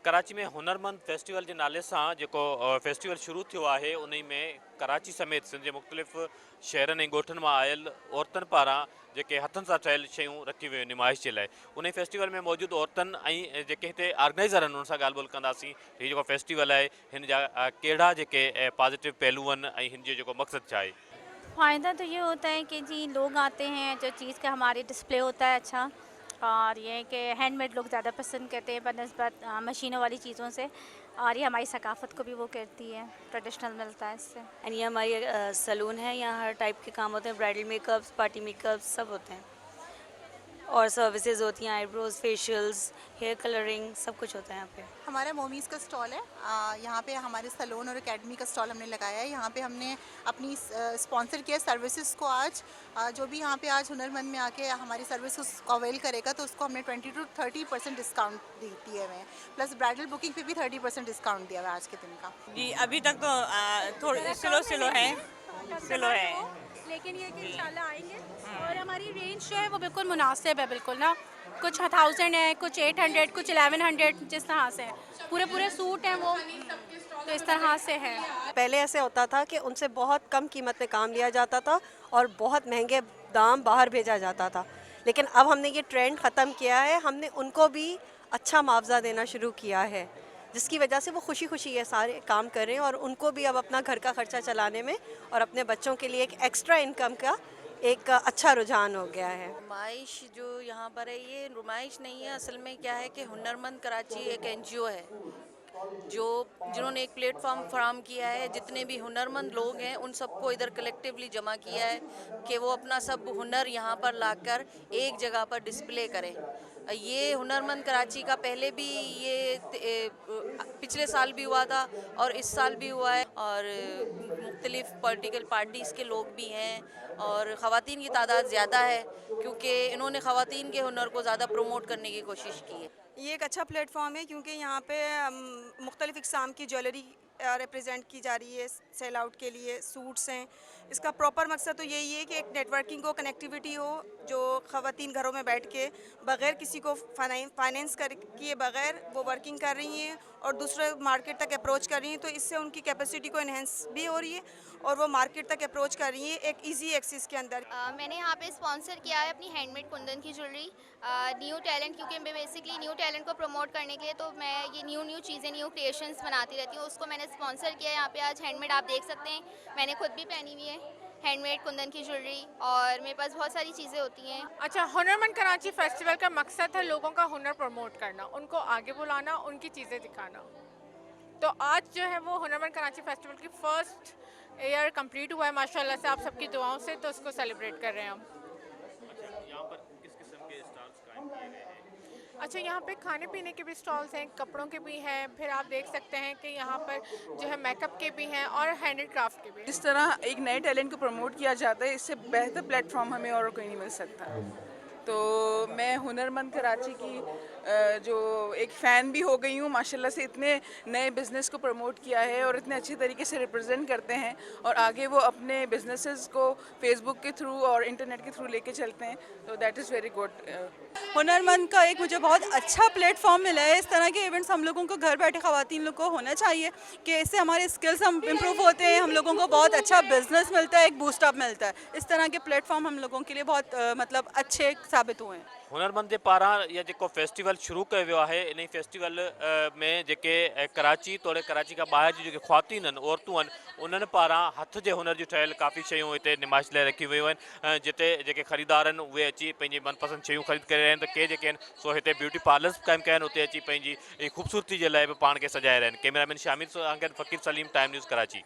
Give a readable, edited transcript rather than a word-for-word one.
कराची में हुनरमंद फेस्टिवल के नाले से जो फेस्टिवल शुरू थियो है उन में कराची समेत सिंध के मुख़्तलिफ़ शहरनि ऐं ॻोठनि मां आयल औरतुनि पारां जेके हथनि सां ठहियल शयूं रखी वियूं नुमाइश के लाइ। उन फेस्टिवल में मौजूद औरतुनि ऐं जेके हिते ऑर्गेनाइज़र आहिनि उन सां ॻाल्हि ॿोल कंदासीं। हीउ जेको फेस्टिवल है हिन जा कहिड़ा जेके पॉजिटिव पहलू आहिनि ऐं हिन जो जेको मक़सदु छा आहे? फ़ायदा तो ये होता है कि जी लोग आते हैं, जो चीज़ का हमारे डिस्प्ले होता है अच्छा। और ये है कि हैंडमेड लोग ज़्यादा पसंद करते हैं बनस्बत मशीनों वाली चीज़ों से। और ये हमारी सकाफ़त को भी वो करती है, ट्रेडिशनल मिलता है इससे। एंड ये हमारी सैलून है, यहाँ हर टाइप के काम होते हैं, ब्राइडल मेकअप्स, पार्टी मेकअप्स सब होते हैं और सर्विसेज होती हैं, आईब्रोज, फेशियल्स, हेयर कलरिंग, सब कुछ होता है यहाँ पे। हमारा मोमीज़ का स्टॉल है। यहाँ पे हमारे सैलून और एकेडमी का स्टॉल हमने लगाया है। यहाँ पे हमने अपनी स्पॉन्सर किया सर्विसेज को। आज जो भी यहाँ पे आज हुनरमंद में आके हमारी सर्विस को अवेल करेगा तो उसको हमने 20 to 30% डिस्काउंट दी है। प्लस ब्राइडल बुकिंग पे भी 30% डिस्काउंट दिया हुआ है आज के दिन का। जी अभी तक तो थोड़ी स्लो है लेकिन ये कि इंशाल्लाह आएंगे। और हमारी रेंज जो है वो बिल्कुल मुनासिब है, बिल्कुल ना। कुछ 1000 है, कुछ 800, कुछ 1100, जिस तरह से है। पूरे सूट हैं वो, तो इस तरह से है। पहले ऐसे होता था कि उनसे बहुत कम कीमत पे काम लिया जाता था और बहुत महंगे दाम बाहर भेजा जाता था, लेकिन अब हमने ये ट्रेंड ख़त्म किया है। हमने उनको भी अच्छा मुआवजा देना शुरू किया है, जिसकी वजह से वो खुशी खुशी ये सारे काम कर रहे हैं और उनको भी अब अपना घर का खर्चा चलाने में और अपने बच्चों के लिए एक एक्स्ट्रा इनकम का एक अच्छा रुझान हो गया है। नुमाइश जो यहाँ पर है, ये नुमाइश नहीं है, असल में क्या है कि हुनरमंद कराची एक एनजीओ है जिन्होंने एक प्लेटफॉर्म फराहम किया है। जितने भी हुनरमंद लोग हैं उन सबको इधर कलेक्टिवली जमा किया है कि वो अपना सब हुनर यहाँ पर लाकर एक जगह पर डिस्प्ले करें। ये हुनरमंद कराची का पहले भी ये पिछले साल भी हुआ था और इस साल भी हुआ है। और मुख्तलिफ पॉलिटिकल पार्टीज़ के लोग भी हैं और ख़वातीन की तादाद ज़्यादा है क्योंकि इन्होंने ख़वातीन के हुनर को ज़्यादा प्रमोट करने की कोशिश की है। ये एक अच्छा प्लेटफॉर्म है क्योंकि यहाँ पे मुख्तलिफ़ इक़साम की ज्वेलरी रिप्रेजेंट की जा रही है सेल आउट के लिए, सूट्स हैं। इसका प्रॉपर मकसद तो यही है कि एक नेटवर्किंग हो, कनेक्टिविटी हो, जो ख़वातीन घरों में बैठ के बग़ैर किसी को फाइनेंस कर किए बग़ैर वो वर्किंग कर रही हैं और दूसरे मार्केट तक अप्रोच कर रही हैं, तो इससे उनकी कैपेसिटी को इन्हेंस भी हो रही है और वो मार्केट तक अप्रोच कर रही हैं एक ईजी एक्सेस के अंदर। मैंने यहाँ पे स्पॉन्सर किया है अपनी हैंडमेड कुंदन की ज्वेलरी, न्यू टैलेंट, क्योंकि मैं बेसिकली न्यू टैलेंट को प्रमोट करने के लिए तो मैं ये न्यू चीज़ें, न्यू क्रिएशंस बनाती रहती हूँ, उसको मैंने स्पॉन्सर किया है। यहाँ पे आज हैंडमेड आप देख सकते हैं, मैंने खुद भी पहनी हुई है हैंडमेड कुंदन की ज्वेलरी और मेरे पास बहुत सारी चीज़ें होती हैं। अच्छा, हुनरमंद कराची फेस्टिवल का मकसद है लोगों का हुनर प्रमोट करना, उनको आगे बुलाना, उनकी चीज़ें दिखाना। तो आज जो है वो हुनरमंद कराची फेस्टिवल की फर्स्ट ईयर कंप्लीट हुआ है माशाल्लाह से, आप सबकी दुआओं से, तो उसको सेलिब्रेट कर रहे हैं हम। यहाँ पर किस किस्म के स्टॉल्स कायम किए गए हैं? अच्छा, यहाँ पे खाने पीने के भी स्टॉल्स हैं, कपड़ों के भी हैं, फिर आप देख सकते हैं कि यहाँ पर जो है मेकअप के भी हैं और हैंडेड क्राफ्ट के भी। इस तरह एक नए टैलेंट को प्रमोट किया जाता है, इससे बेहतर प्लेटफॉर्म हमें और कोई नहीं मिल सकता। तो मैं हुनरमंद कराची की जो एक फ़ैन भी हो गई हूँ माशाल्लाह से। इतने नए बिज़नेस को प्रमोट किया है और इतने अच्छे तरीके से रिप्रेजेंट करते हैं और आगे वो अपने बिजनेसेस को फेसबुक के थ्रू और इंटरनेट के थ्रू लेके चलते हैं, तो दैट इज़ वेरी गुड। हुनरमंद का एक मुझे बहुत अच्छा प्लेटफॉर्म मिला है। इस तरह के इवेंट्स हम लोगों को घर बैठे ख़वातीन लोग को होना चाहिए कि इससे हमारे स्किल्स हम इम्प्रूव होते हैं, हम लोगों को बहुत अच्छा बिजनेस मिलता है, एक बूस्टअप मिलता है। इस तरह के प्लेटफॉर्म हम लोगों के लिए बहुत मतलब अच्छे साबित हुए हैं। हुनरमंद जे पारां ये जेको फेस्टिवल शुरू कयो वियो आहे, इन फेस्टिवल में जेके कराची तोड़े कराची खां ॿाहिरि जी जेके ख़्वातीन आहिनि, औरतूं आहिनि, उन्हनि पारां हथ जे हुनर जी ठहियल काफ़ी शयूं हिते नुमाइश लाइ रखी वियूं आहिनि, जिते जेके ख़रीदार आहिनि उहे अची पंहिंजी मनपसंद शयूं ख़रीद करे रहिया आहिनि। त के जेके आहिनि सो हिते ब्यूटी पार्लर्स क़ाइमु कया आहिनि, उते अची पंहिंजी ख़ूबसूरती जे लाइ बि पाण खे सजाए रहिया आहिनि। कैमरामैन शामिर सां फ़कीर सलीम, टाइम न्यूज़ कराची।